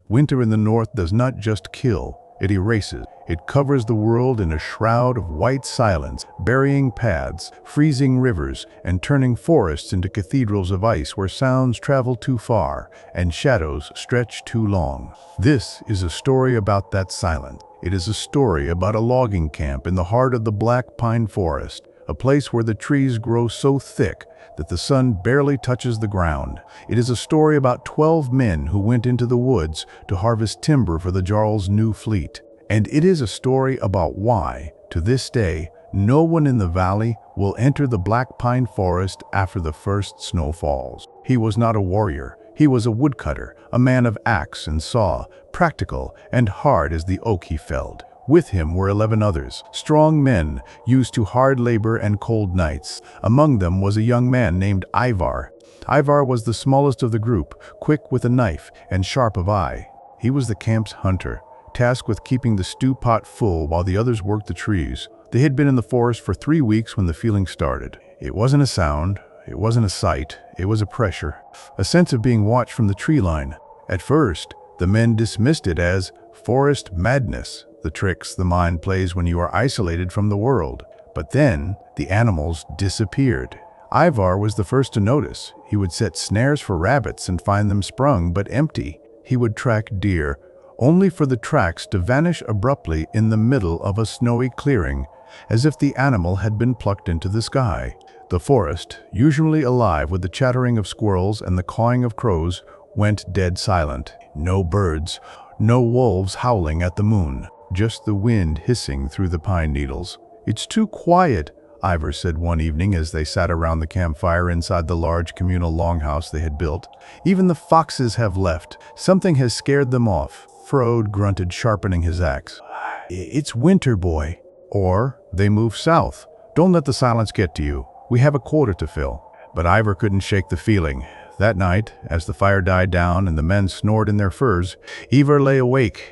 Winter in the north does not just kill, it erases. It covers the world in a shroud of white silence, burying paths, freezing rivers, and turning forests into cathedrals of ice where sounds travel too far and shadows stretch too long. This is a story about that silence. It is a story about a logging camp in the heart of the Black Pine Forest, a place where the trees grow so thick that the sun barely touches the ground. It is a story about 12 men who went into the woods to harvest timber for the Jarl's new fleet. And it is a story about why, to this day, no one in the valley will enter the Black Pine Forest after the first snow falls. He was not a warrior. He was a woodcutter, a man of axe and saw, practical and hard as the oak he felled. With him were 11 others, strong men, used to hard labor and cold nights. Among them was a young man named Ivar. Ivar was the smallest of the group, quick with a knife and sharp of eye. He was the camp's hunter, tasked with keeping the stew pot full while the others worked the trees. They had been in the forest for 3 weeks when the feeling started. It wasn't a sound, it wasn't a sight, it was a pressure, a sense of being watched from the tree line. At first, the men dismissed it as forest madness, the tricks the mind plays when you are isolated from the world. But then, the animals disappeared. Ivar was the first to notice. He would set snares for rabbits and find them sprung but empty. He would track deer, only for the tracks to vanish abruptly in the middle of a snowy clearing, as if the animal had been plucked into the sky. The forest, usually alive with the chattering of squirrels and the cawing of crows, went dead silent. No birds, no wolves howling at the moon, just the wind hissing through the pine needles. "It's too quiet," Ivar said one evening as they sat around the campfire inside the large communal longhouse they had built. "Even the foxes have left. Something has scared them off." Frode grunted, sharpening his axe. "It's winter, boy." Or, "They moved south. Don't let the silence get to you. We have a quota to fill." But Ivar couldn't shake the feeling. That night, as the fire died down and the men snored in their furs, Ivar lay awake.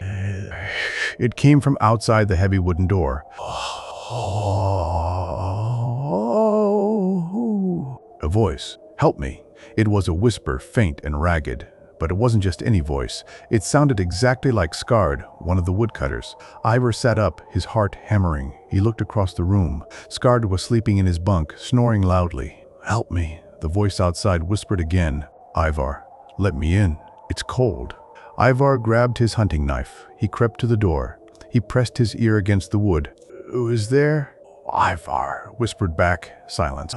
It came from outside the heavy wooden door. A voice. "Help me." It was a whisper, faint and ragged. But it wasn't just any voice. It sounded exactly like Skard, one of the woodcutters. Ivar sat up, his heart hammering. He looked across the room. Skard was sleeping in his bunk, snoring loudly. "Help me," the voice outside whispered again. "Ivar, let me in. It's cold." Ivar grabbed his hunting knife. He crept to the door. He pressed his ear against the wood. "Who is there?" Ivar whispered back. Silence.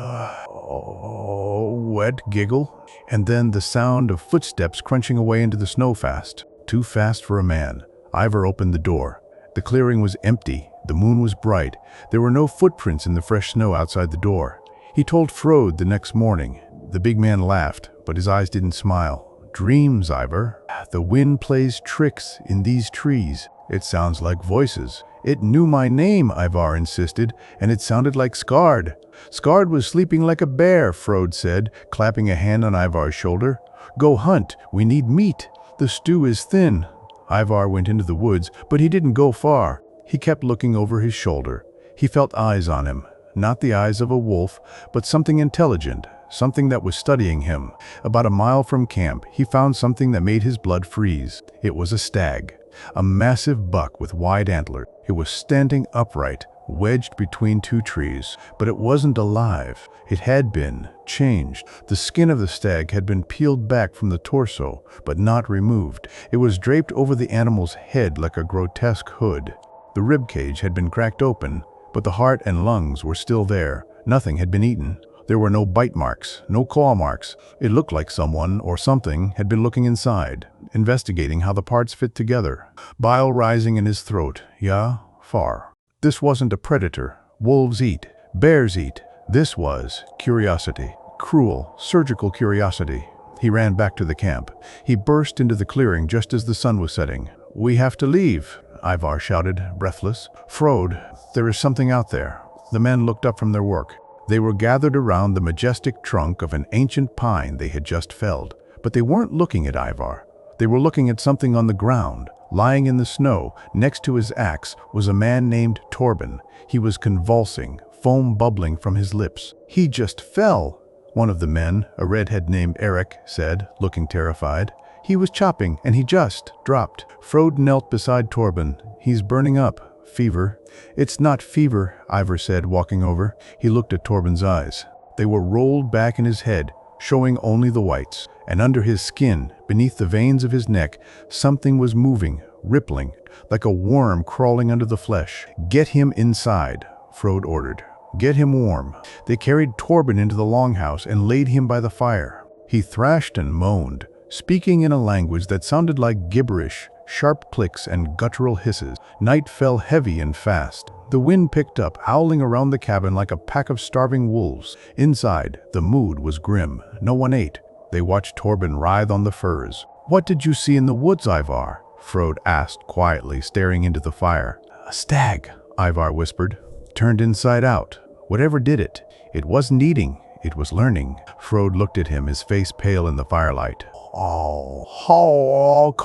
Wet giggle. And then the sound of footsteps crunching away into the snow fast. Too fast for a man. Ivar opened the door. The clearing was empty. The moon was bright. There were no footprints in the fresh snow outside the door. He told Frode the next morning. The big man laughed, but his eyes didn't smile. "Dreams, Ivar. The wind plays tricks in these trees. It sounds like voices." "It knew my name," Ivar insisted, "and it sounded like Skard." "Skard was sleeping like a bear," Frode said, clapping a hand on Ivar's shoulder. "Go hunt. We need meat. The stew is thin." Ivar went into the woods, but he didn't go far. He kept looking over his shoulder. He felt eyes on him. Not the eyes of a wolf, but something intelligent, something that was studying him. About a mile from camp, he found something that made his blood freeze. It was a stag, a massive buck with wide antlers. It was standing upright, wedged between two trees, but it wasn't alive. It had been changed. The skin of the stag had been peeled back from the torso, but not removed. It was draped over the animal's head like a grotesque hood. The ribcage had been cracked open, but the heart and lungs were still there. Nothing had been eaten. There were no bite marks, no claw marks. It looked like someone or something had been looking inside, investigating how the parts fit together. Bile rising in his throat. Yeah, far. This wasn't a predator. Wolves eat. Bears eat. This was curiosity. Cruel, surgical curiosity. He ran back to the camp. He burst into the clearing just as the sun was setting. "We have to leave," Ivar shouted, breathless. "Frode, there is something out there." The men looked up from their work. They were gathered around the majestic trunk of an ancient pine they had just felled. But they weren't looking at Ivar. They were looking at something on the ground. Lying in the snow, next to his axe, was a man named Torben. He was convulsing, foam bubbling from his lips. "He just fell," one of the men, a redhead named Eric, said, looking terrified. He was chopping, and he just dropped. Frode knelt beside Torben. He's burning up. Fever. It's not fever, Ivar said, walking over. He looked at Torben's eyes. They were rolled back in his head, showing only the whites. And under his skin, beneath the veins of his neck, something was moving, rippling, like a worm crawling under the flesh. Get him inside, Frode ordered. Get him warm. They carried Torben into the longhouse and laid him by the fire. He thrashed and moaned, speaking in a language that sounded like gibberish, sharp clicks and guttural hisses. Night fell heavy and fast. The wind picked up, howling around the cabin like a pack of starving wolves. Inside, the mood was grim. No one ate. They watched Torben writhe on the furs. "What did you see in the woods, Ivar?" Frode asked quietly, staring into the fire. "A stag," Ivar whispered. "Turned inside out. Whatever did it. It wasn't eating. It was learning." Frode looked at him, his face pale in the firelight.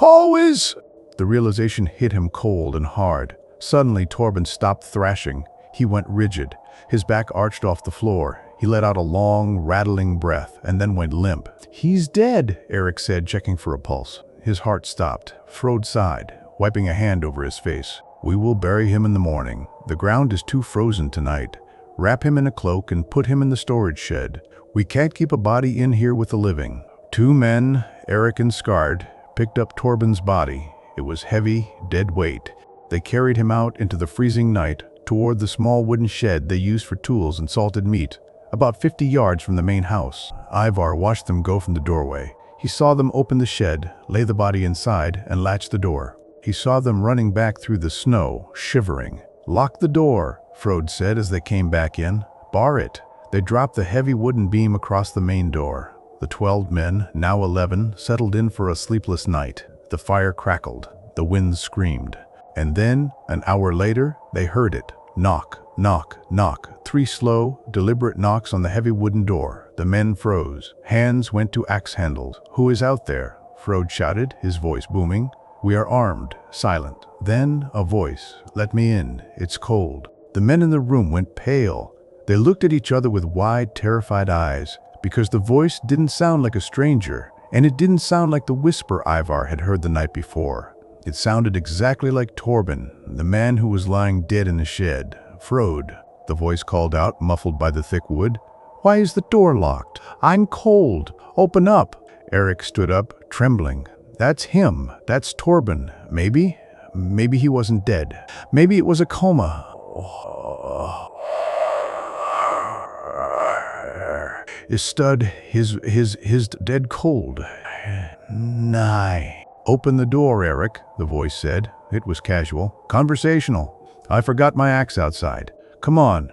Always. The realization hit him cold and hard. Suddenly, Torben stopped thrashing. He went rigid. His back arched off the floor. He let out a long, rattling breath and then went limp. "He's dead," Eric said, checking for a pulse. His heart stopped. Frode sighed, wiping a hand over his face. "We will bury him in the morning. The ground is too frozen tonight. Wrap him in a cloak and put him in the storage shed. We can't keep a body in here with the living." 2 men, Eric and Skard, picked up Torben's body. It was heavy, dead weight. They carried him out into the freezing night toward the small wooden shed they used for tools and salted meat, about 50 yards from the main house. Ivar watched them go from the doorway. He saw them open the shed, lay the body inside, and latch the door. He saw them running back through the snow, shivering. "Lock the door," Frode said as they came back in. "Bar it." They dropped the heavy wooden beam across the main door. The 12 men, now 11, settled in for a sleepless night. The fire crackled. The wind screamed. And then, an hour later, they heard it. Knock, knock, knock. 3 slow, deliberate knocks on the heavy wooden door. The men froze. Hands went to axe handles. "Who is out there?" Frode shouted, his voice booming. "We are armed." Silent. Then a voice. "Let me in. It's cold." The men in the room went pale. They looked at each other with wide, terrified eyes, because the voice didn't sound like a stranger, and it didn't sound like the whisper Ivar had heard the night before. It sounded exactly like Torben, the man who was lying dead in the shed. "Frode," the voice called out, muffled by the thick wood. "Why is the door locked? I'm cold. Open up." Eric stood up, trembling. "That's him. That's Torben. Maybe he wasn't dead. Maybe it was a coma." His dead cold. "Nay." "Open the door, Eric," the voice said. It was casual, conversational. "I forgot my axe outside. Come on."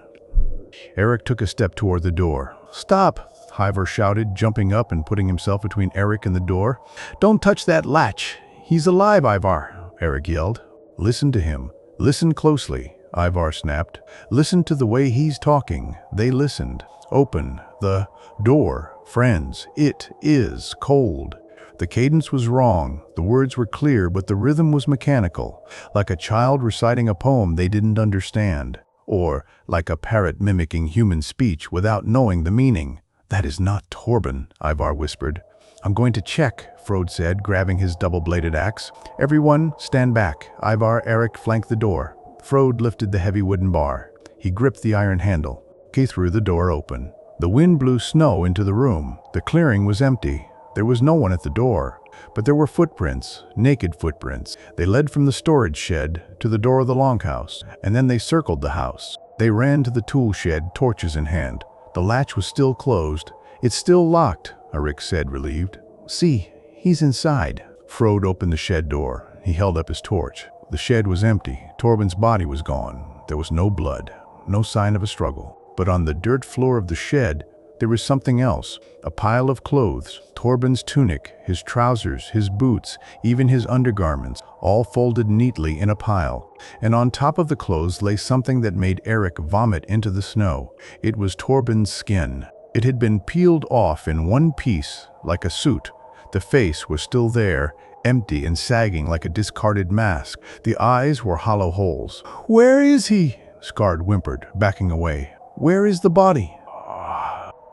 Eric took a step toward the door. "Stop," Ivar shouted, jumping up and putting himself between Eric and the door. "Don't touch that latch. He's alive, Ivar," Eric yelled. "Listen to him. Listen closely," Ivar snapped. "Listen to the way he's talking." They listened. "Open the door, friends. It is cold." The cadence was wrong. The words were clear, but the rhythm was mechanical, like a child reciting a poem they didn't understand, or like a parrot mimicking human speech without knowing the meaning. "That is not Torben," Ivar whispered. "I'm going to check," Frode said, grabbing his double-bladed axe. "Everyone, stand back." Ivar, Eric flanked the door. Frode lifted the heavy wooden bar. He gripped the iron handle. He threw the door open. The wind blew snow into the room. The clearing was empty. There was no one at the door, but there were footprints, naked footprints. They led from the storage shed to the door of the longhouse, and then they circled the house. They ran to the tool shed, torches in hand. The latch was still closed. "It's still locked," Eric said, relieved. "See, he's inside." Frode opened the shed door. He held up his torch. The shed was empty. Torben's body was gone. There was no blood, no sign of a struggle. But on the dirt floor of the shed, there was something else. A pile of clothes. Torben's tunic, his trousers, his boots, even his undergarments, all folded neatly in a pile. And on top of the clothes lay something that made Eric vomit into the snow. It was Torben's skin. It had been peeled off in one piece, like a suit. The face was still there, empty and sagging like a discarded mask. The eyes were hollow holes. "Where is he?" Skard whimpered, backing away. "Where is the body?"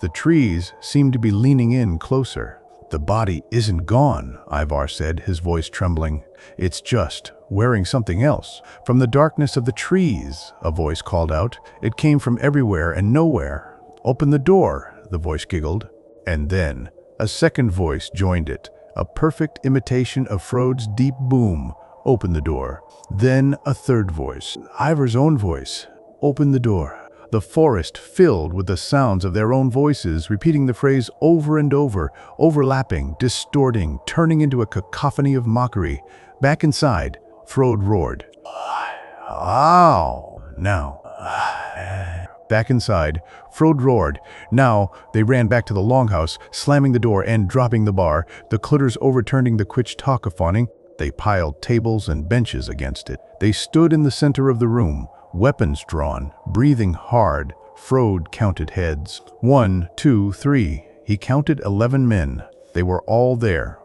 The trees seemed to be leaning in closer. The body isn't gone, Ivar said, his voice trembling. It's just wearing something else. From the darkness of the trees, a voice called out. It came from everywhere and nowhere. Open the door, the voice giggled. And then a second voice joined it, a perfect imitation of Frode's deep boom. Open the door. Then a third voice, Ivar's own voice. Open the door. The forest filled with the sounds of their own voices, repeating the phrase over and over, overlapping, distorting, turning into a cacophony of mockery. Back inside, Frode roared. Ow! Now. Back inside, Frode roared. Now, they ran back to the longhouse, slamming the door and dropping the bar, the clitters overturning the quitch talkaphoning. They piled tables and benches against it. They stood in the center of the room, weapons drawn, breathing hard. Frode counted heads. 1, 2, 3. He counted 11 men. They were all there.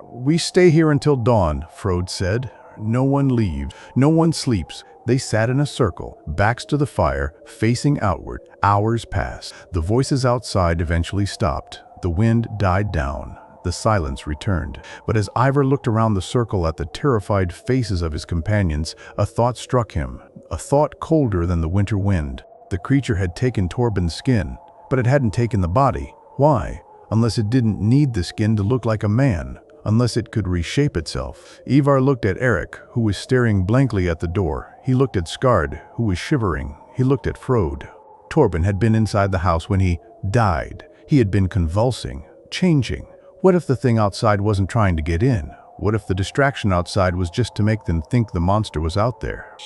We stay here until dawn, Frode said. No one leaves. No one sleeps. They sat in a circle, backs to the fire, facing outward. Hours passed. The voices outside eventually stopped. The wind died down. The silence returned. But as Ivar looked around the circle at the terrified faces of his companions, a thought struck him, a thought colder than the winter wind. The creature had taken Torben's skin, but it hadn't taken the body. Why? Unless it didn't need the skin to look like a man, unless it could reshape itself. Ivar looked at Eric, who was staring blankly at the door. He looked at Skard, who was shivering. He looked at Frode. Torben had been inside the house when he died. He had been convulsing, changing. What if the thing outside wasn't trying to get in? What if the distraction outside was just to make them think the monster was out there?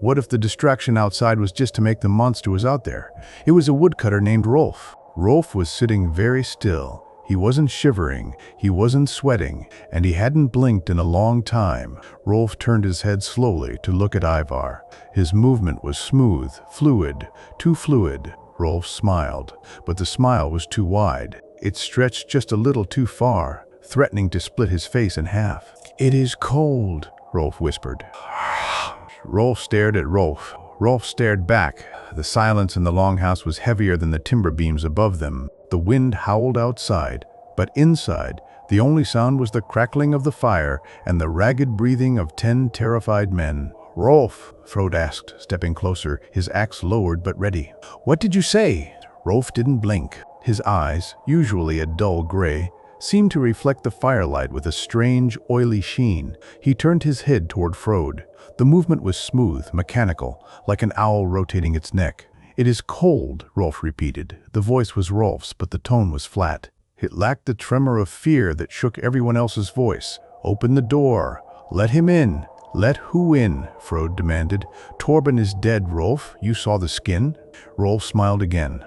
What if the distraction outside was just to make the monster was out there? It was a woodcutter named Rolf. Rolf was sitting very still. He wasn't shivering, he wasn't sweating, and he hadn't blinked in a long time. Rolf turned his head slowly to look at Ivar. His movement was smooth, fluid, too fluid. Rolf smiled, but the smile was too wide. It stretched just a little too far, threatening to split his face in half. "It is cold," Rolf whispered. Rolf stared at Rolf. Rolf stared back. The silence in the longhouse was heavier than the timber beams above them. The wind howled outside, but inside, the only sound was the crackling of the fire and the ragged breathing of 10 terrified men. "Rolf," Frode asked, stepping closer, his axe lowered but ready. "What did you say?" Rolf didn't blink. His eyes, usually a dull gray, seemed to reflect the firelight with a strange, oily sheen. He turned his head toward Frode. The movement was smooth, mechanical, like an owl rotating its neck. "It is cold," Rolf repeated. The voice was Rolf's, but the tone was flat. It lacked the tremor of fear that shook everyone else's voice. "Open the door. Let him in." "Let who in?" Frode demanded. "Torben is dead, Rolf. You saw the skin?" Rolf smiled again.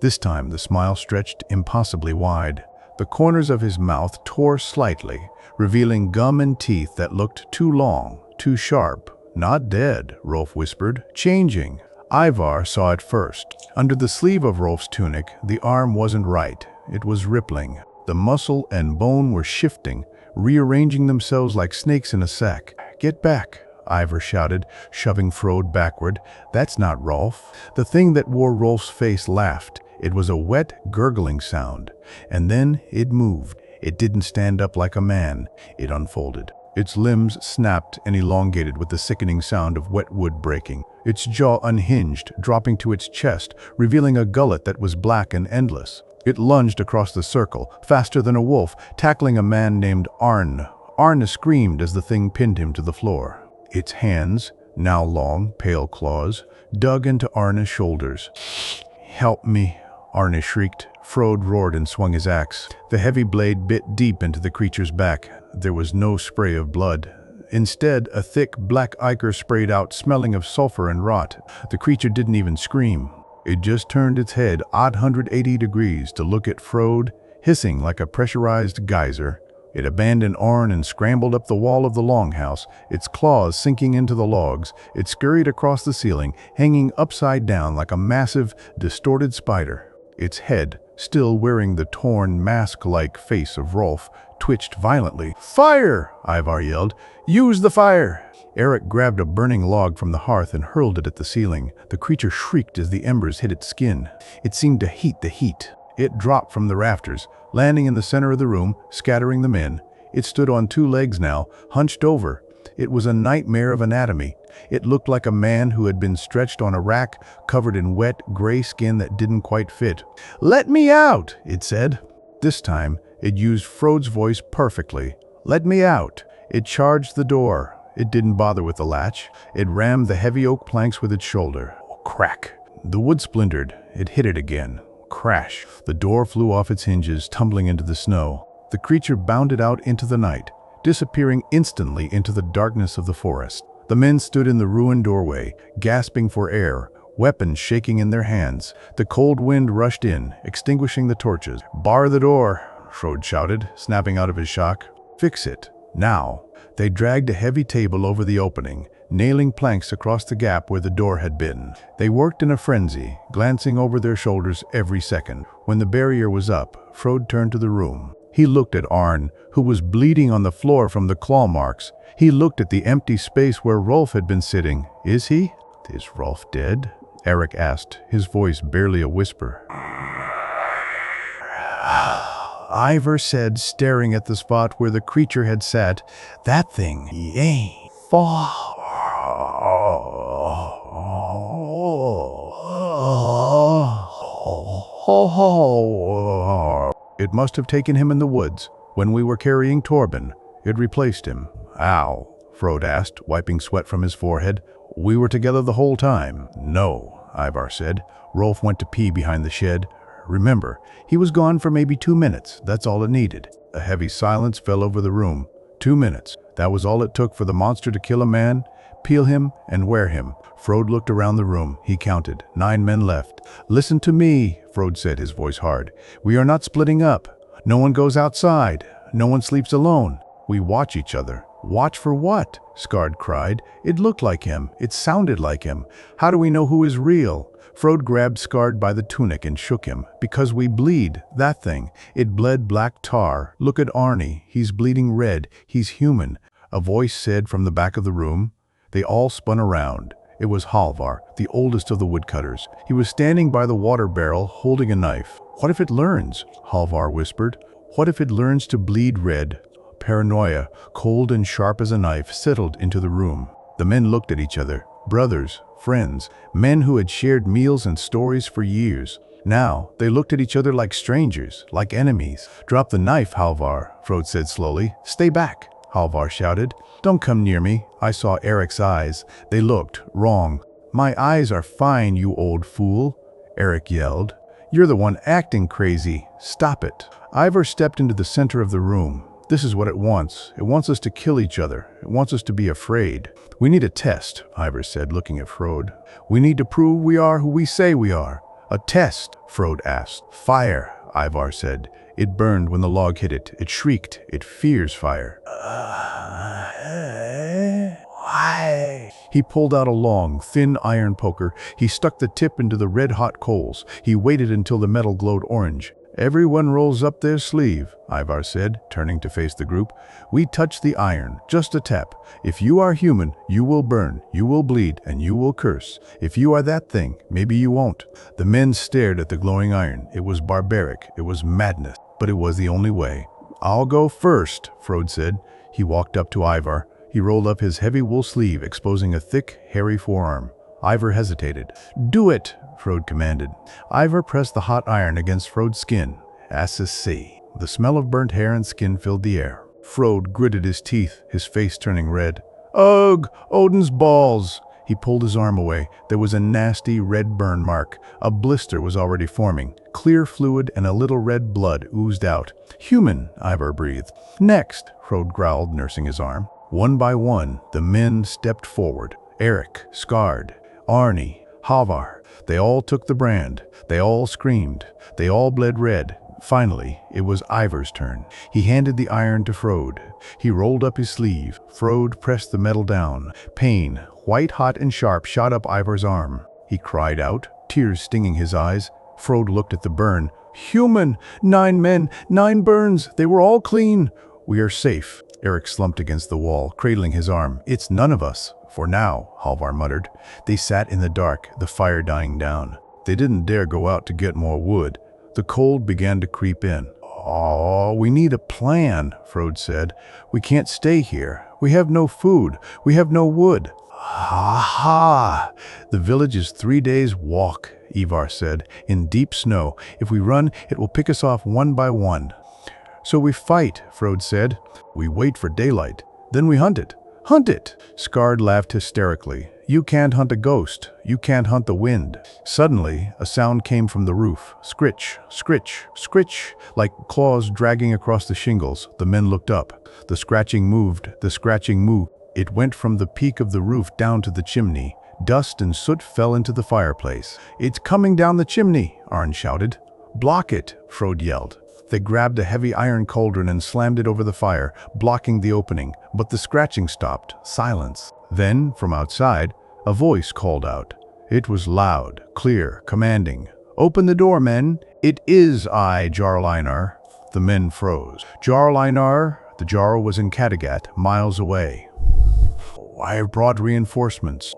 This time the smile stretched impossibly wide. The corners of his mouth tore slightly, revealing gum and teeth that looked too long, too sharp. "Not dead," Rolf whispered. "Changing." Ivar saw it first. Under the sleeve of Rolf's tunic, the arm wasn't right. It was rippling. The muscle and bone were shifting, rearranging themselves like snakes in a sack. "Get back," Ivar shouted, shoving Frode backward. "That's not Rolf." The thing that wore Rolf's face laughed. It was a wet, gurgling sound. And then it moved. It didn't stand up like a man. It unfolded. Its limbs snapped and elongated with the sickening sound of wet wood breaking. Its jaw unhinged, dropping to its chest, revealing a gullet that was black and endless. It lunged across the circle, faster than a wolf, tackling a man named Arne. Arne screamed as the thing pinned him to the floor. Its hands, now long, pale claws, dug into Arne's shoulders. "Help me," Arne shrieked. Frode roared and swung his axe. The heavy blade bit deep into the creature's back. There was no spray of blood. Instead, a thick, black ichor sprayed out, smelling of sulfur and rot. The creature didn't even scream. It just turned its head 180 degrees to look at Frode, hissing like a pressurized geyser. It abandoned Arne and scrambled up the wall of the longhouse, its claws sinking into the logs. It scurried across the ceiling, hanging upside down like a massive, distorted spider. Its head, still wearing the torn, mask-like face of Rolf, twitched violently. "Fire!" Ivar yelled. "Use the fire!" Eric grabbed a burning log from the hearth and hurled it at the ceiling. The creature shrieked as the embers hit its skin. It seemed to heat the heat. It dropped from the rafters, landing in the center of the room, scattering the men. It stood on two legs now, hunched over. It was a nightmare of anatomy. It looked like a man who had been stretched on a rack, covered in wet, gray skin that didn't quite fit. "Let me out," it said. This time, it used Frode's voice perfectly. "Let me out." It charged the door. It didn't bother with the latch. It rammed the heavy oak planks with its shoulder. Crack. The wood splintered. It hit it again. Crash. The door flew off its hinges, tumbling into the snow. The creature bounded out into the night, disappearing instantly into the darkness of the forest. The men stood in the ruined doorway, gasping for air, weapons shaking in their hands. The cold wind rushed in, extinguishing the torches. "Bar the door," Frode shouted, snapping out of his shock. "Fix it. Now." They dragged a heavy table over the opening, nailing planks across the gap where the door had been. They worked in a frenzy, glancing over their shoulders every second. When the barrier was up, Frode turned to the room. He looked at Arn, who was bleeding on the floor from the claw marks. He looked at the empty space where Rolf had been sitting. "Is he? Is Rolf dead?" Eric asked, his voice barely a whisper. Ivar said, staring at the spot where the creature had sat, "That thing, he ain't far." It must have taken him in the woods. When we were carrying Torben, it replaced him. "Ow?" Frode asked, wiping sweat from his forehead. "We were together the whole time." "No," Ivar said. "Rolf went to pee behind the shed. Remember, he was gone for maybe 2 minutes. That's all it needed." A heavy silence fell over the room. 2 minutes. That was all it took for the monster to kill a man, peel him, and wear him. Frode looked around the room. He counted. 9 men left. "Listen to me," Frode said, his voice hard. "We are not splitting up. No one goes outside. No one sleeps alone. We watch each other." "Watch for what?" Skard cried. "It looked like him. It sounded like him. How do we know who is real?" Frode grabbed Skard by the tunic and shook him. "Because we bleed, that thing. It bled black tar. Look at Arnie. He's bleeding red. He's human." A voice said from the back of the room. They all spun around. It was Halvar, the oldest of the woodcutters. He was standing by the water barrel, holding a knife. "What if it learns?" Halvar whispered. "What if it learns to bleed red?" Paranoia, cold and sharp as a knife, settled into the room. The men looked at each other. Brothers, friends, men who had shared meals and stories for years. Now, they looked at each other like strangers, like enemies. "Drop the knife, Halvar," Frode said slowly. "Stay back," Halvar shouted. "Don't come near me." I saw Eric's eyes. They looked wrong. "My eyes are fine, you old fool," Eric yelled. "You're the one acting crazy. Stop it." Ivar stepped into the center of the room. "This is what it wants. It wants us to kill each other. It wants us to be afraid." "We need a test," Ivar said, looking at Frode. "We need to prove we are who we say we are." "A test?" Frode asked. "Fire," Ivar said. It burned when the log hit it. It shrieked. It fears fire. Why? He pulled out a long, thin iron poker. He stuck the tip into the red-hot coals. He waited until the metal glowed orange. "Everyone rolls up their sleeve," Ivar said, turning to face the group. "We touch the iron, just a tap. If you are human, you will burn, you will bleed, and you will curse. If you are that thing, maybe you won't." The men stared at the glowing iron. It was barbaric. It was madness. But it was the only way. "I'll go first," Frode said. He walked up to Ivar. He rolled up his heavy wool sleeve, exposing a thick, hairy forearm. Ivar hesitated. "Do it," Frode commanded. Ivar pressed the hot iron against Frode's skin. "Assassin." The smell of burnt hair and skin filled the air. Frode gritted his teeth, his face turning red. "Ugh! Odin's balls!" He pulled his arm away. There was a nasty red burn mark. A blister was already forming. Clear fluid and a little red blood oozed out. "Human," Ivar breathed. "Next," Frode growled, nursing his arm. One by one, the men stepped forward. Eric, Skard, Arnie, Halvar. They all took the brand. They all screamed. They all bled red. Finally, it was Ivar's turn. He handed the iron to Frode. He rolled up his sleeve. Frode pressed the metal down. Pain, white hot and sharp, shot up Ivar's arm. He cried out, tears stinging his eyes. Frode looked at the burn. "Human! 9 men, 9 burns. They were all clean. We are safe. Eric slumped against the wall, cradling his arm. It's none of us. For now, Halvar muttered. They sat in the dark, the fire dying down. They didn't dare go out to get more wood. The cold began to creep in. Oh, we need a plan, Frode said. We can't stay here. We have no food. We have no wood. Ha! The village is 3 days' walk, Ivar said, in deep snow. If we run, it will pick us off one by one. So we fight, Frode said. We wait for daylight. Then we hunt it. Hunt it! Skard laughed hysterically. You can't hunt a ghost. You can't hunt the wind. Suddenly, a sound came from the roof. Scritch, scritch, scritch, like claws dragging across the shingles. The men looked up. The scratching moved. The scratching moved. It went from the peak of the roof down to the chimney. Dust and soot fell into the fireplace. It's coming down the chimney, Arn shouted. Block it, Frode yelled. They grabbed a heavy iron cauldron and slammed it over the fire, blocking the opening, but the scratching stopped. Silence. Then, from outside, a voice called out. It was loud, clear, commanding. Open the door, men. It is I, Jarl Einar. The men froze. Jarl Einar, the Jarl was in Kattegat, miles away. I have brought reinforcements.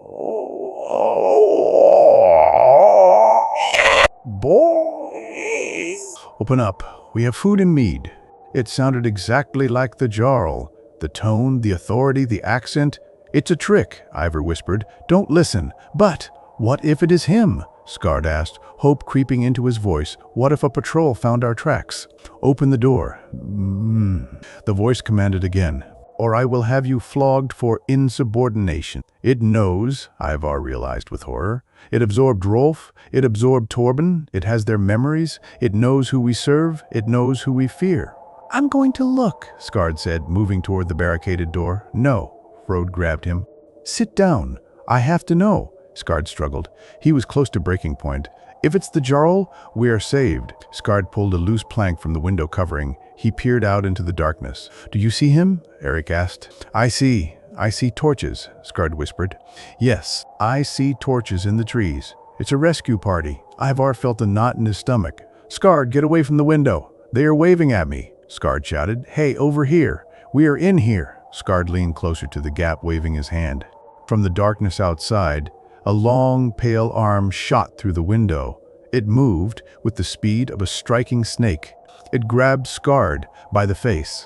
Boy! Open up. We have food and mead. It sounded exactly like the Jarl. The tone, the authority, the accent. It's a trick, Ivar whispered. Don't listen. But what if it is him? Skard asked, hope creeping into his voice. What if a patrol found our tracks? Open the door. The voice commanded again. Or I will have you flogged for insubordination. It knows, Ivar realized with horror. It absorbed Rolf, it absorbed Torben, it has their memories, it knows who we serve, it knows who we fear. I'm going to look, Skard said, moving toward the barricaded door. No, Frode grabbed him. Sit down. I have to know, Skard struggled. He was close to breaking point. If it's the Jarl, we are saved. Skard pulled a loose plank from the window covering. He peered out into the darkness. Do you see him? Eric asked. I see torches, Skard whispered. Yes, I see torches in the trees. It's a rescue party. Ivar felt a knot in his stomach. Skard, get away from the window. They are waving at me, Skard shouted. Hey, over here. We are in here. Skard leaned closer to the gap, waving his hand. From the darkness outside, a long, pale arm shot through the window. It moved with the speed of a striking snake. It grabbed Skard by the face.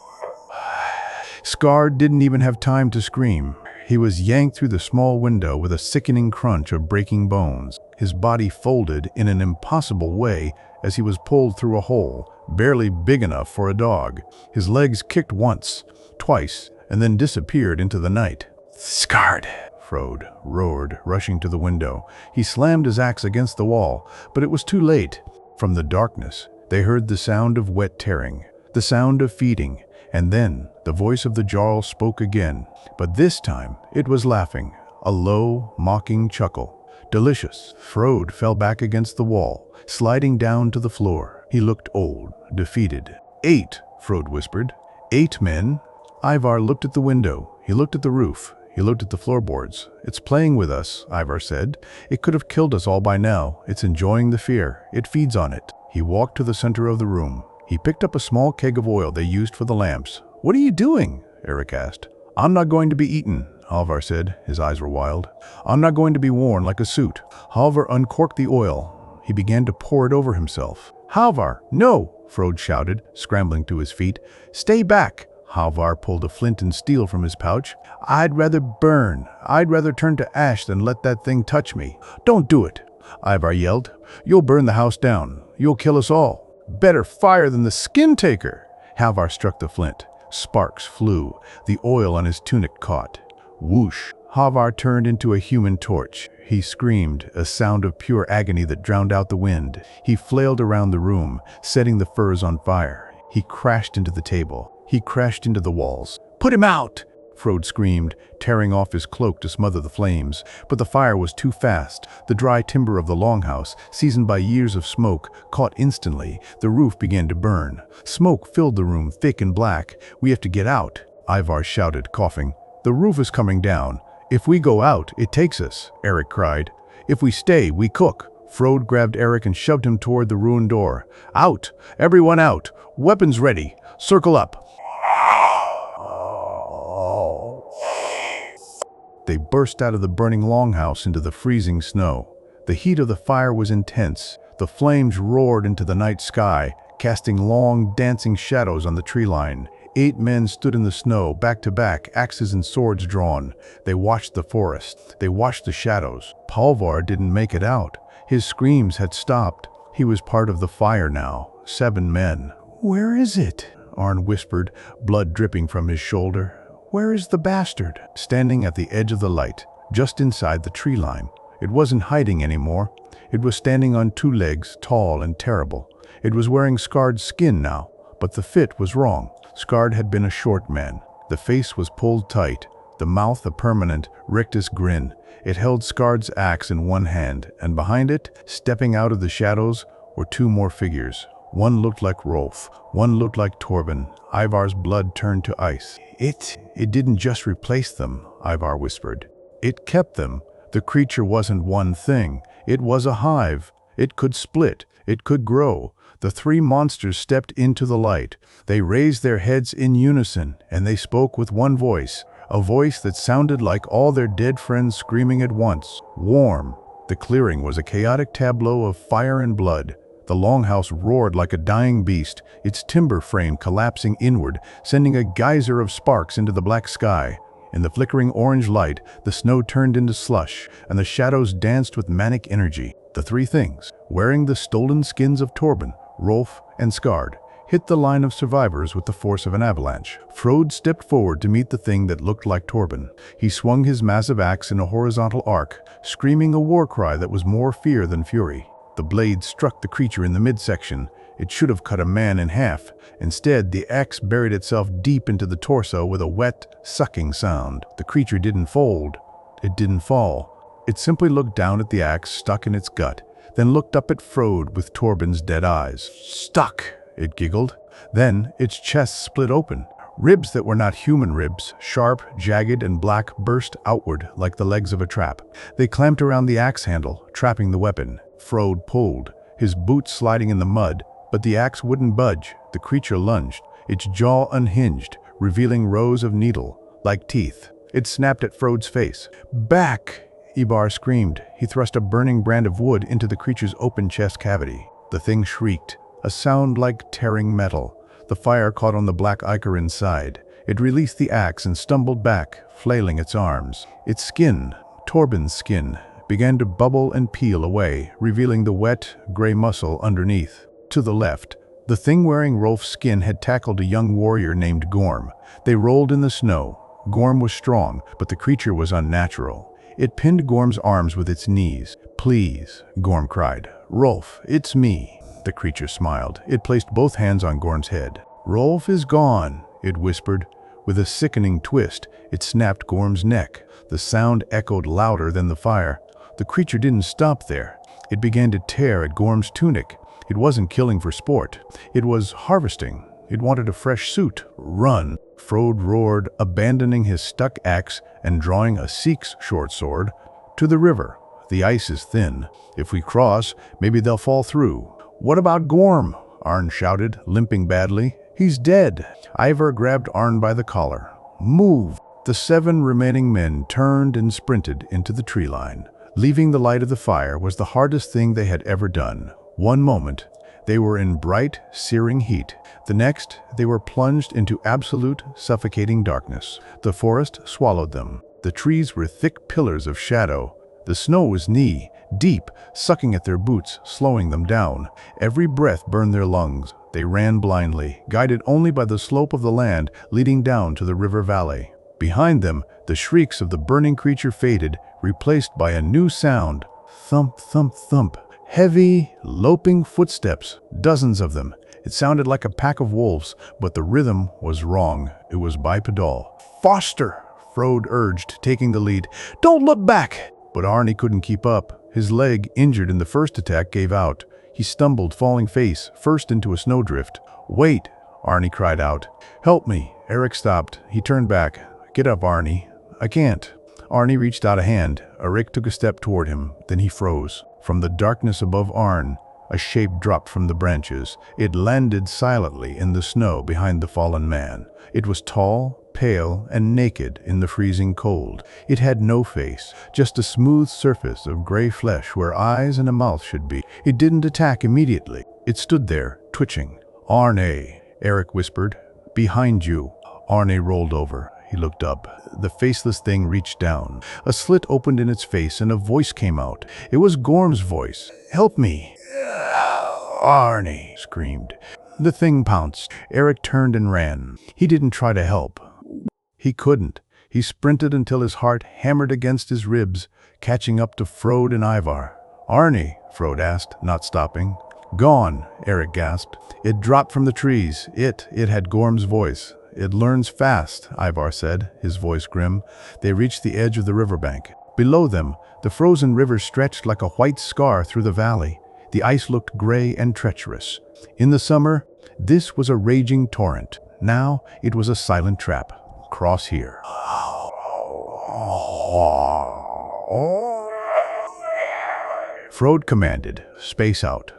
Skard didn't even have time to scream. He was yanked through the small window with a sickening crunch of breaking bones. His body folded in an impossible way as he was pulled through a hole, barely big enough for a dog. His legs kicked once, twice, and then disappeared into the night. Skard! Frode roared, rushing to the window. He slammed his axe against the wall, but it was too late. From the darkness, they heard the sound of wet tearing, the sound of feeding, and then the voice of the Jarl spoke again. But this time, it was laughing, a low, mocking chuckle. Delicious. Frode fell back against the wall, sliding down to the floor. He looked old, defeated. 8, Frode whispered. 8 men. Ivar looked at the window. He looked at the roof. He looked at the floorboards. It's playing with us, Ivar said. It could have killed us all by now. It's enjoying the fear. It feeds on it. He walked to the center of the room. He picked up a small keg of oil they used for the lamps. What are you doing? Eric asked. I'm not going to be eaten, Halvar said. His eyes were wild. I'm not going to be worn like a suit. Halvar uncorked the oil. He began to pour it over himself. Halvar, no, Frode shouted, scrambling to his feet. Stay back. Halvar pulled a flint and steel from his pouch. I'd rather burn. I'd rather turn to ash than let that thing touch me. Don't do it, Ivar yelled. You'll burn the house down. You'll kill us all. Better fire than the skin taker. Halvar struck the flint. Sparks flew. The oil on his tunic caught. Whoosh. Halvar turned into a human torch. He screamed, a sound of pure agony that drowned out the wind. He flailed around the room, setting the furs on fire. He crashed into the table. He crashed into the walls. Put him out! Frode screamed, tearing off his cloak to smother the flames. But the fire was too fast. The dry timber of the longhouse, seasoned by years of smoke, caught instantly. The roof began to burn. Smoke filled the room, thick and black. We have to get out, Ivar shouted, coughing. The roof is coming down. If we go out, it takes us, Eric cried. If we stay, we cook. Frode grabbed Eric and shoved him toward the ruined door. Out! Everyone out! Weapons ready! Circle up! burst out of the burning longhouse into the freezing snow. The heat of the fire was intense. The flames roared into the night sky, casting long, dancing shadows on the tree line. 8 men stood in the snow, back to back, axes and swords drawn. They watched the forest. They watched the shadows. Palvar didn't make it out. His screams had stopped. He was part of the fire now. 7 men. "Where is it?" Arn whispered, blood dripping from his shoulder. "Where is the bastard?" Standing at the edge of the light, just inside the tree line. It wasn't hiding anymore. It was standing on 2 legs, tall and terrible. It was wearing scarred skin now, but the fit was wrong. Scarred had been a short man. The face was pulled tight, the mouth a permanent, rictus grin. It held Scarred's axe in one hand, and behind it, stepping out of the shadows, were 2 more figures. One looked like Rolf, one looked like Torben. Ivar's blood turned to ice. It didn't just replace them, Ivar whispered. It kept them. The creature wasn't one thing. It was a hive. It could split. It could grow. The 3 monsters stepped into the light. They raised their heads in unison, and they spoke with one voice, a voice that sounded like all their dead friends screaming at once. Warm. The clearing was a chaotic tableau of fire and blood. The longhouse roared like a dying beast, its timber frame collapsing inward, sending a geyser of sparks into the black sky. In the flickering orange light, the snow turned into slush, and the shadows danced with manic energy. The 3 things, wearing the stolen skins of Torben, Rolf, and Scarred, hit the line of survivors with the force of an avalanche. Frode stepped forward to meet the thing that looked like Torben. He swung his massive axe in a horizontal arc, screaming a war cry that was more fear than fury. The blade struck the creature in the midsection. It should have cut a man in half. Instead, the axe buried itself deep into the torso with a wet, sucking sound. The creature didn't fold. It didn't fall. It simply looked down at the axe stuck in its gut, then looked up at Frode with Torben's dead eyes. "Stuck," it giggled. Then its chest split open. Ribs that were not human ribs, sharp, jagged, and black, burst outward like the legs of a trap. They clamped around the axe handle, trapping the weapon. Frode pulled, his boots sliding in the mud, but the axe wouldn't budge. The creature lunged, its jaw unhinged, revealing rows of needle, like teeth. It snapped at Frode's face. "Back!" Ivar screamed. He thrust a burning brand of wood into the creature's open chest cavity. The thing shrieked, a sound like tearing metal. The fire caught on the black ichor inside. It released the axe and stumbled back, flailing its arms. Its skin, Torben's skin, began to bubble and peel away, revealing the wet, gray muscle underneath. To the left, the thing wearing Rolf's skin had tackled a young warrior named Gorm. They rolled in the snow. Gorm was strong, but the creature was unnatural. It pinned Gorm's arms with its knees. "Please," Gorm cried. "Rolf, it's me." The creature smiled. It placed both hands on Gorm's head. "Rolf is gone," it whispered. With a sickening twist, it snapped Gorm's neck. The sound echoed louder than the fire. The creature didn't stop there. It began to tear at Gorm's tunic. It wasn't killing for sport. It was harvesting. It wanted a fresh suit. "Run!" Frode roared, abandoning his stuck axe and drawing a Sikh's short sword. "To the river. The ice is thin. If we cross, maybe they'll fall through." "What about Gorm?" Arn shouted, limping badly. "He's dead." Ivar grabbed Arn by the collar. "Move!" The 7 remaining men turned and sprinted into the tree line. Leaving the light of the fire was the hardest thing they had ever done. One moment, they were in bright, searing heat. The next, they were plunged into absolute, suffocating darkness. The forest swallowed them. The trees were thick pillars of shadow. The snow was knee-deep, sucking at their boots, slowing them down. Every breath burned their lungs. They ran blindly, guided only by the slope of the land leading down to the river valley. Behind them, the shrieks of the burning creature faded, replaced by a new sound. Thump, thump, thump. Heavy, loping footsteps, dozens of them. It sounded like a pack of wolves, but the rhythm was wrong. It was bipedal. "Foster!" Frode urged, taking the lead. "Don't look back!" But Arnie couldn't keep up. His leg, injured in the first attack, gave out. He stumbled, falling face first into a snowdrift. "Wait!" Arnie cried out. "Help me!" Eric stopped. He turned back. "Get up, Arnie." "I can't." Arnie reached out a hand. Eric took a step toward him. Then he froze. From the darkness above Arn, a shape dropped from the branches. It landed silently in the snow behind the fallen man. It was tall, pale and naked in the freezing cold. It had no face, just a smooth surface of gray flesh where eyes and a mouth should be. It didn't attack immediately. It stood there, twitching. "Arne," Eric whispered. "Behind you." Arne rolled over. He looked up. The faceless thing reached down. A slit opened in its face and a voice came out. It was Gorm's voice. "Help me." Arne screamed. The thing pounced. Eric turned and ran. He didn't try to help. He couldn't. He sprinted until his heart hammered against his ribs, catching up to Frode and Ivar. "Arne?" Frode asked, not stopping. "Gone," Eric gasped. "It dropped from the trees. It had Gorm's voice." "It learns fast," Ivar said, his voice grim. They reached the edge of the riverbank. Below them, the frozen river stretched like a white scar through the valley. The ice looked gray and treacherous. In the summer, this was a raging torrent. Now it was a silent trap. "Cross here." Frode commanded, "Space out."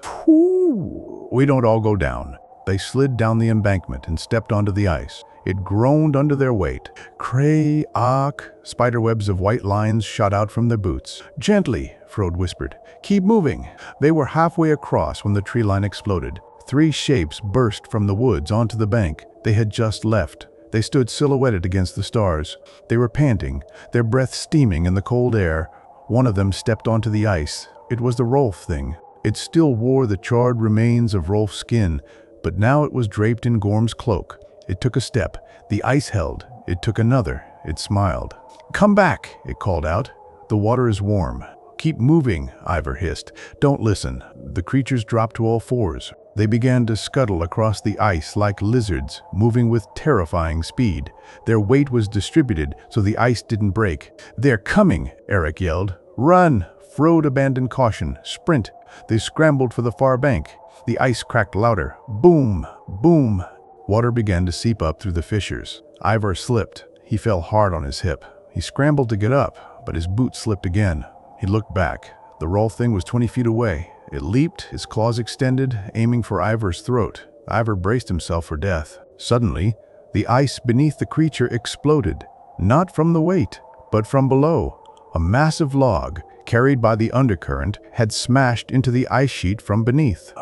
"We don't all go down." They slid down the embankment and stepped onto the ice. It groaned under their weight. Cray-ack, spiderwebs of white lines shot out from their boots. "Gently," Frode whispered. "Keep moving." They were halfway across when the tree line exploded. 3 shapes burst from the woods onto the bank they had just left. They stood silhouetted against the stars. They were panting, their breath steaming in the cold air. One of them stepped onto the ice. It was the Rolf thing. It still wore the charred remains of Rolf's skin, but now it was draped in Gorm's cloak. It took a step. The ice held. It took another. It smiled. "Come back," it called out. "The water is warm." "Keep moving," Ivar hissed. "Don't listen." The creatures dropped to all fours. They began to scuttle across the ice like lizards, moving with terrifying speed. Their weight was distributed so the ice didn't break. "They're coming," Eric yelled. "Run!" Frode abandoned caution. "Sprint!" They scrambled for the far bank. The ice cracked louder. Boom! Boom! Water began to seep up through the fissures. Ivar slipped. He fell hard on his hip. He scrambled to get up, but his boot slipped again. He looked back. The Rolf thing was 20 feet away. It leaped, its claws extended, aiming for Ivar's throat. Ivar braced himself for death. Suddenly, the ice beneath the creature exploded. Not from the weight, but from below. A massive log, carried by the undercurrent, had smashed into the ice sheet from beneath.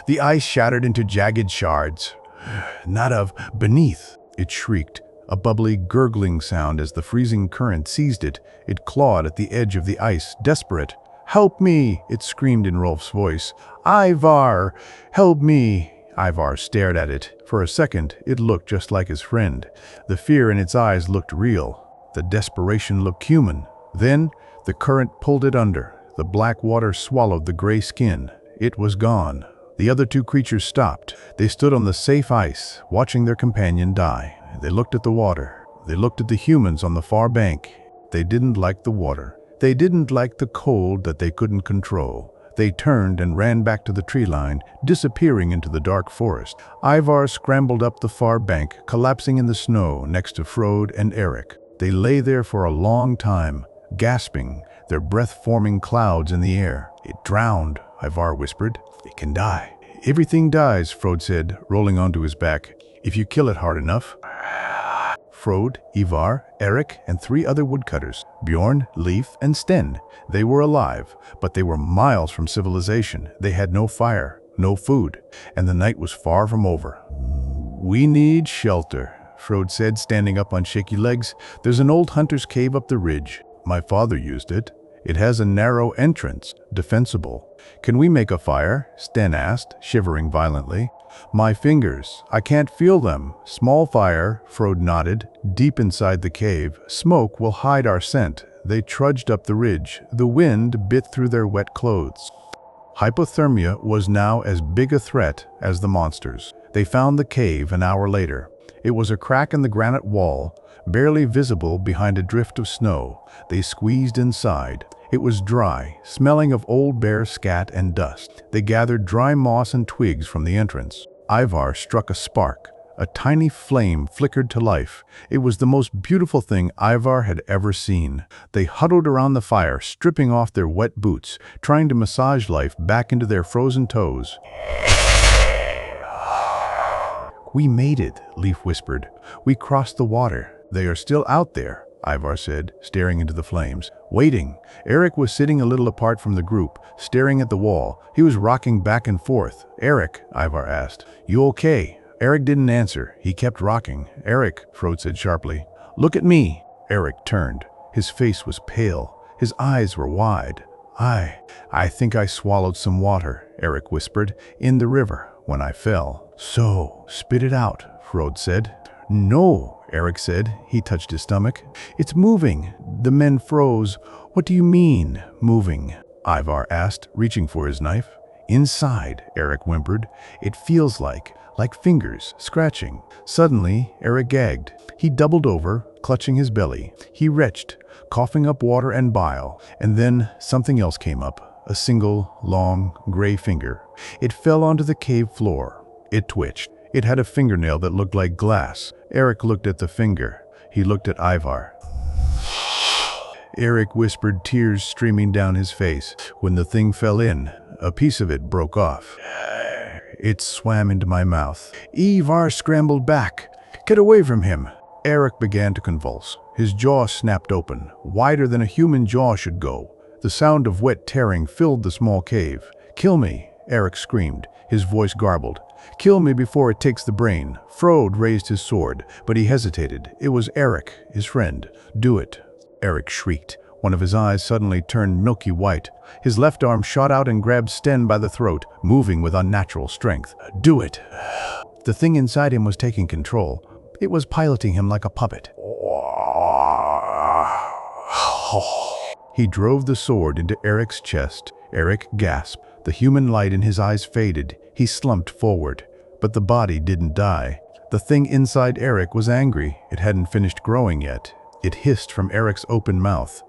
The ice shattered into jagged shards. "Not of beneath," it shrieked, a bubbly, gurgling sound as the freezing current seized it. It clawed at the edge of the ice, desperate. "Help me!" it screamed in Rolf's voice. "Ivar! Help me!" Ivar stared at it. For a second, it looked just like his friend. The fear in its eyes looked real. The desperation looked human. Then, the current pulled it under. The black water swallowed the gray skin. It was gone. The other 2 creatures stopped. They stood on the safe ice, watching their companion die. They looked at the water. They looked at the humans on the far bank. They didn't like the water. They didn't like the cold that they couldn't control. They turned and ran back to the tree line, disappearing into the dark forest. Ivar scrambled up the far bank, collapsing in the snow next to Frode and Eric. They lay there for a long time, gasping, their breath forming clouds in the air. "It drowned," Ivar whispered. "It can die." "Everything dies," Frode said, rolling onto his back, "if you kill it hard enough." Frode, Ivar, Eric, and 3 other woodcutters, Bjorn, Leif, and Sten. They were alive, but they were miles from civilization. They had no fire, no food, and the night was far from over. "We need shelter," Frode said, standing up on shaky legs. "There's an old hunter's cave up the ridge. My father used it. It has a narrow entrance, defensible." "Can we make a fire?" Sten asked, shivering violently. "My fingers. I can't feel them." "Small fire," Frode nodded. "Deep inside the cave. Smoke will hide our scent." They trudged up the ridge. The wind bit through their wet clothes. Hypothermia was now as big a threat as the monsters. They found the cave an hour later. It was a crack in the granite wall, barely visible behind a drift of snow. They squeezed inside. It was dry, smelling of old bear scat and dust. They gathered dry moss and twigs from the entrance. Ivar struck a spark. A tiny flame flickered to life. It was the most beautiful thing Ivar had ever seen. They huddled around the fire, stripping off their wet boots, trying to massage life back into their frozen toes. "We made it," Leaf whispered. "We crossed the water. They are still out there," Ivar said, staring into the flames. Waiting. Eric was sitting a little apart from the group, staring at the wall. He was rocking back and forth. "Eric," Ivar asked, "you okay?" Eric didn't answer. He kept rocking. "Eric," Frode said sharply. "Look at me." Eric turned. His face was pale. His eyes were wide. I think I swallowed some water," Eric whispered, "in the river when I fell." "So, spit it out," Frode said. "No," Eric said. He touched his stomach. "It's moving." The men froze. "What do you mean, moving?" Ivar asked, reaching for his knife. "Inside," Eric whimpered. "It feels like fingers scratching." Suddenly, Eric gagged. He doubled over, clutching his belly. He retched, coughing up water and bile. And then something else came up, a single, long, gray finger. It fell onto the cave floor. It twitched. It had a fingernail that looked like glass. Eric looked at the finger. He looked at Ivar. Eric whispered, tears streaming down his face. When the thing fell in, a piece of it broke off. It swam into my mouth. Ivar scrambled back. "Get away from him!" Eric began to convulse. His jaw snapped open, wider than a human jaw should go. The sound of wet tearing filled the small cave. "Kill me!" Eric screamed, his voice garbled. "Kill me before it takes the brain." Frode raised his sword, but he hesitated. It was Eric, his friend. "Do it!" Eric shrieked. One of his eyes suddenly turned milky white. His left arm shot out and grabbed Sten by the throat, moving with unnatural strength. "Do it!" The thing inside him was taking control. It was piloting him like a puppet. He drove the sword into Eric's chest. Eric gasped. The human light in his eyes faded. He slumped forward. But the body didn't die. The thing inside Eric was angry. It hadn't finished growing yet. It hissed from Eric's open mouth.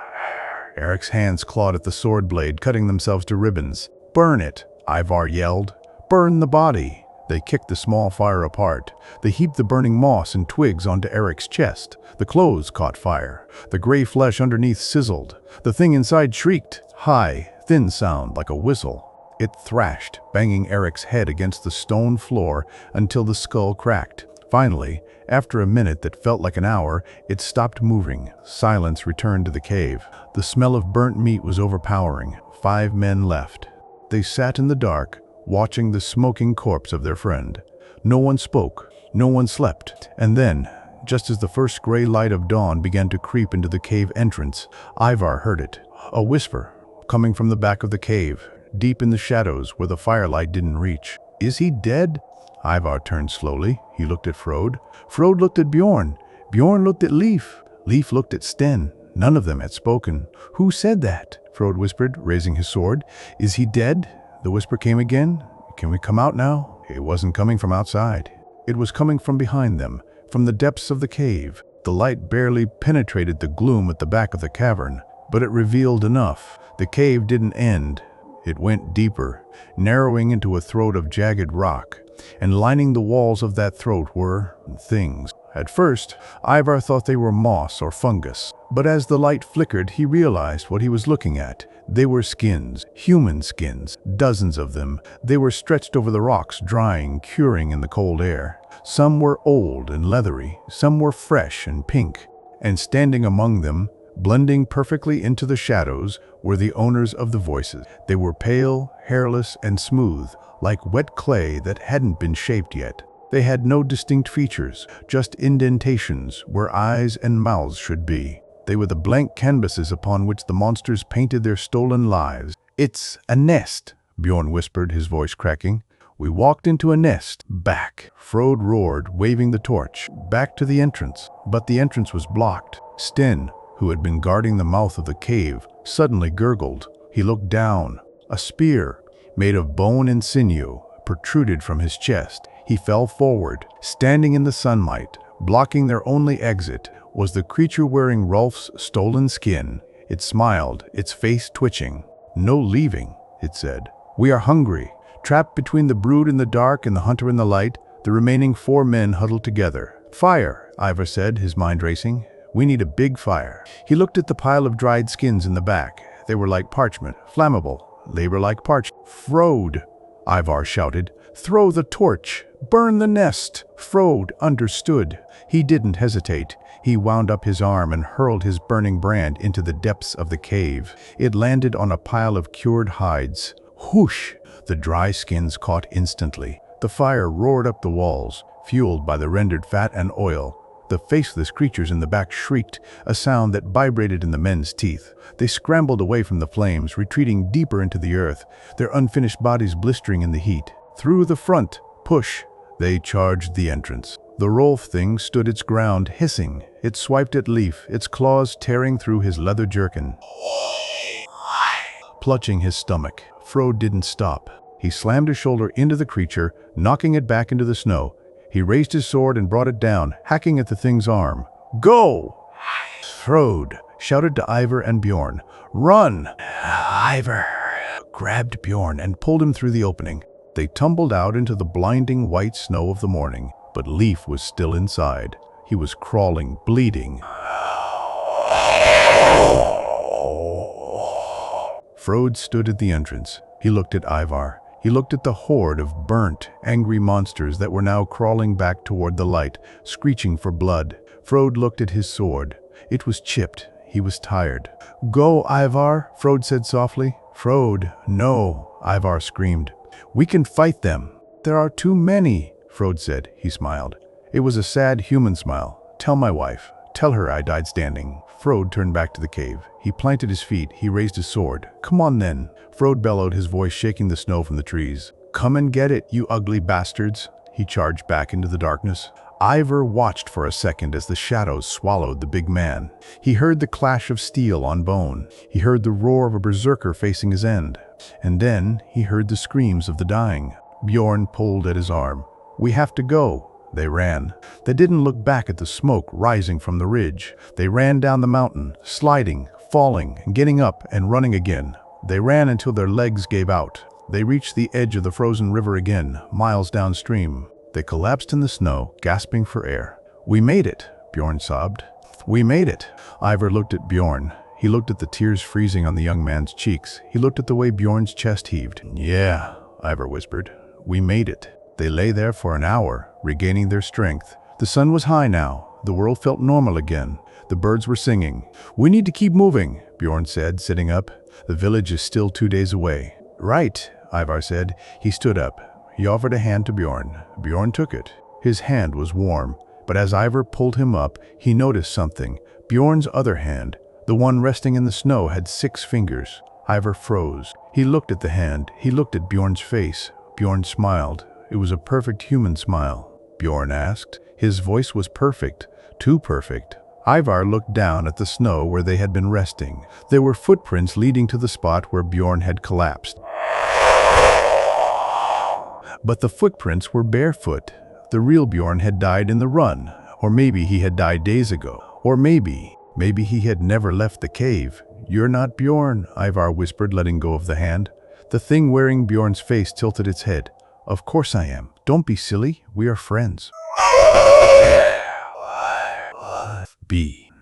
Eric's hands clawed at the sword blade, cutting themselves to ribbons. "Burn it!" Ivar yelled. "Burn the body!" They kicked the small fire apart. They heaped the burning moss and twigs onto Eric's chest. The clothes caught fire. The gray flesh underneath sizzled. The thing inside shrieked, high, thin sound like a whistle. It thrashed, banging Eric's head against the stone floor until the skull cracked. Finally, after a minute that felt like an hour, it stopped moving. Silence returned to the cave. The smell of burnt meat was overpowering. 5 men left. They sat in the dark, watching the smoking corpse of their friend. No one spoke. No one slept. And then, just as the first gray light of dawn began to creep into the cave entrance, Ivar heard it. A whisper, coming from the back of the cave, deep in the shadows where the firelight didn't reach. "Is he dead?" Ivar turned slowly. He looked at Frode. Frode looked at Bjorn. Bjorn looked at Leif. Leif looked at Sten. None of them had spoken. "Who said that?" Frode whispered, raising his sword. "Is he dead?" The whisper came again. "Can we come out now?" It wasn't coming from outside. It was coming from behind them, from the depths of the cave. The light barely penetrated the gloom at the back of the cavern, but it revealed enough. The cave didn't end. It went deeper, narrowing into a throat of jagged rock. And lining the walls of that throat were things. At first, Ivar thought they were moss or fungus. But as the light flickered, he realized what he was looking at. They were skins, human skins, dozens of them. They were stretched over the rocks, drying, curing in the cold air. Some were old and leathery, some were fresh and pink. And standing among them, blending perfectly into the shadows, were the owners of the voices. They were pale, hairless, and smooth, like wet clay that hadn't been shaped yet. They had no distinct features, just indentations where eyes and mouths should be. They were the blank canvases upon which the monsters painted their stolen lives. "It's a nest," Bjorn whispered, his voice cracking. "We walked into a nest." "Back," Frode roared, waving the torch. "Back to the entrance." But the entrance was blocked. Sten, who had been guarding the mouth of the cave, suddenly gurgled. He looked down. A spear, made of bone and sinew, protruded from his chest. He fell forward. Standing in the sunlight, blocking their only exit, was the creature wearing Rolf's stolen skin. It smiled, its face twitching. "No leaving," it said. "We are hungry." Trapped between the brood in the dark and the hunter in the light, the remaining 4 men huddled together. "Fire," Ivar said, his mind racing. "We need a big fire." He looked at the pile of dried skins in the back. They were like parchment, flammable, labor like parchment. "Frode," Ivar shouted. "Throw the torch." Burn the nest! Frode understood. He didn't hesitate. He wound up his arm and hurled his burning brand into the depths of the cave. It landed on a pile of cured hides. Whoosh! The dry skins caught instantly. The fire roared up the walls, fueled by the rendered fat and oil. The faceless creatures in the back shrieked, a sound that vibrated in the men's teeth. They scrambled away from the flames, retreating deeper into the earth, their unfinished bodies blistering in the heat. Through the front, push! They charged the entrance. The Rolf thing stood its ground, hissing. It swiped at Leaf, its claws tearing through his leather jerkin. Clutching his stomach, Frode didn't stop. He slammed his shoulder into the creature, knocking it back into the snow. He raised his sword and brought it down, hacking at the thing's arm. Go! Frode shouted to Ivar and Bjorn. Run! Ivar grabbed Bjorn and pulled him through the opening. They tumbled out into the blinding white snow of the morning, but Leaf was still inside. He was crawling, bleeding. Frode stood at the entrance. He looked at Ivar. He looked at the horde of burnt, angry monsters that were now crawling back toward the light, screeching for blood. Frode looked at his sword. It was chipped. He was tired. Go, Ivar, Frode said softly. Frode, no, Ivar screamed. We can fight them. There are too many, Frode said. He smiled. It was a sad human smile. Tell my wife. Tell her I died standing. Frode turned back to the cave. He planted his feet. He raised his sword. Come on then. Frode bellowed, his voice shaking the snow from the trees. Come and get it, you ugly bastards. He charged back into the darkness. Ivar watched for a second as the shadows swallowed the big man. He heard the clash of steel on bone. He heard the roar of a berserker facing his end. And then he heard the screams of the dying. Bjorn pulled at his arm. We have to go. They ran. They didn't look back at the smoke rising from the ridge. They ran down the mountain, sliding, falling, getting up and running again. They ran until their legs gave out. They reached the edge of the frozen river again, miles downstream. They collapsed in the snow, gasping for air. We made it, Bjorn sobbed. We made it. Ivar looked at Bjorn. He looked at the tears freezing on the young man's cheeks. He looked at the way Bjorn's chest heaved. Yeah, Ivar whispered. We made it. They lay there for an hour, regaining their strength. The sun was high now. The world felt normal again. The birds were singing. We need to keep moving, Bjorn said, sitting up. The village is still 2 days away. Right, Ivar said. He stood up. He offered a hand to Bjorn. Bjorn took it. His hand was warm, but as Ivar pulled him up, he noticed something. Bjorn's other hand, the one resting in the snow, had 6 fingers. Ivar froze. He looked at the hand. He looked at Bjorn's face. Bjorn smiled. It was a perfect human smile. Bjorn asked. His voice was perfect, too perfect. Ivar looked down at the snow where they had been resting. There were footprints leading to the spot where Bjorn had collapsed. But the footprints were barefoot. The real Bjorn had died in the run. Or maybe he had died days ago. Or maybe he had never left the cave. You're not Bjorn, Ivar whispered, letting go of the hand. The thing wearing Bjorn's face tilted its head. Of course I am. Don't be silly. We are friends.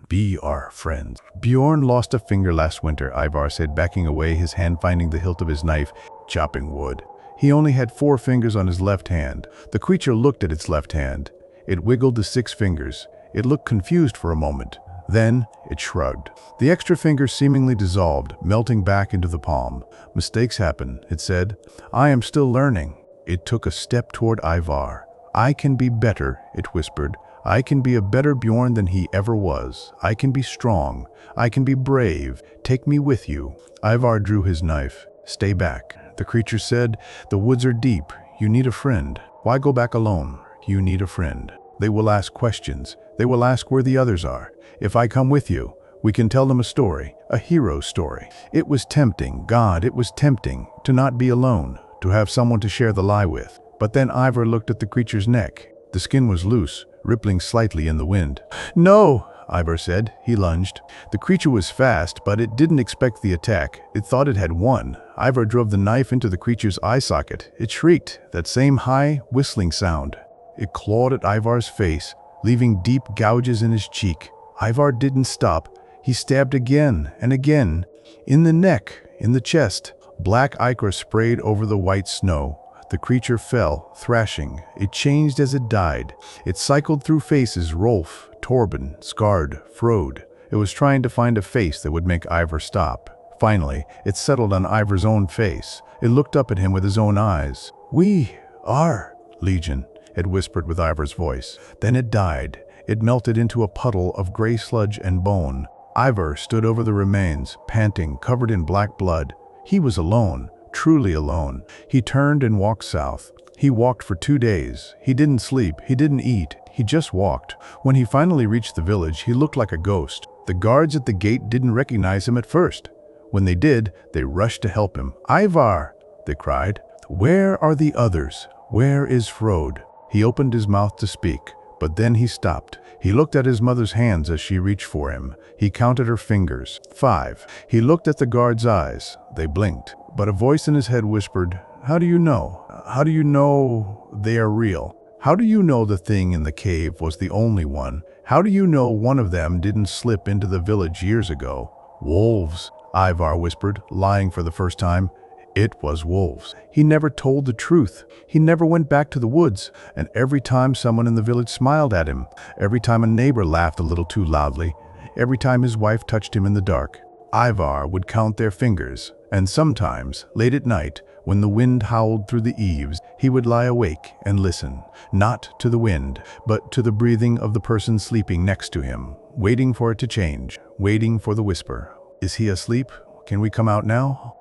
Be our friends. Bjorn lost a finger last winter, Ivar said, backing away, his hand finding the hilt of his knife, chopping wood. He only had 4 fingers on his left hand. The creature looked at its left hand. It wiggled the 6 fingers. It looked confused for a moment. Then it shrugged. The extra finger seemingly dissolved, melting back into the palm. Mistakes happen, it said. I am still learning. It took a step toward Ivar. I can be better, it whispered. I can be a better Bjorn than he ever was. I can be strong. I can be brave. Take me with you. Ivar drew his knife. Stay back. The creature said, the woods are deep. You need a friend. Why go back alone? You need a friend. They will ask questions. They will ask where the others are. If I come with you, we can tell them a story, a hero story. It was tempting, God, it was tempting to not be alone, to have someone to share the lie with. But then Ivar looked at the creature's neck. The skin was loose, rippling slightly in the wind. No, Ivar said. He lunged. The creature was fast, but it didn't expect the attack. It thought it had won. Ivar drove the knife into the creature's eye socket. It shrieked, that same high, whistling sound. It clawed at Ivar's face, leaving deep gouges in his cheek. Ivar didn't stop. He stabbed again and again. In the neck, in the chest. Black ichor sprayed over the white snow. The creature fell, thrashing. It changed as it died. It cycled through faces: Rolf, Torben, scarred, Frode. It was trying to find a face that would make Ivar stop. Finally, it settled on Ivar's own face. It looked up at him with his own eyes. "We are Legion," it whispered with Ivar's voice. Then it died. It melted into a puddle of gray sludge and bone. Ivar stood over the remains, panting, covered in black blood. He was alone, truly alone. He turned and walked south. He walked for 2 days. He didn't sleep. He didn't eat. He just walked. When he finally reached the village, he looked like a ghost. The guards at the gate didn't recognize him at first. When they did, they rushed to help him. "Ivar!" they cried. "Where are the others? Where is Frode?" He opened his mouth to speak, but then he stopped. He looked at his mother's hands as she reached for him. He counted her fingers. 5. He looked at the guard's eyes. They blinked. But a voice in his head whispered, "How do you know? How do you know they are real? How do you know the thing in the cave was the only one? How do you know one of them didn't slip into the village years ago?" "Wolves," Ivar whispered, lying for the first time. It was wolves. He never told the truth. He never went back to the woods. And every time someone in the village smiled at him, every time a neighbor laughed a little too loudly, every time his wife touched him in the dark, Ivar would count their fingers. And sometimes, late at night, when the wind howled through the eaves, he would lie awake and listen, not to the wind, but to the breathing of the person sleeping next to him, waiting for it to change, waiting for the whisper. "Is he asleep? Can we come out now?"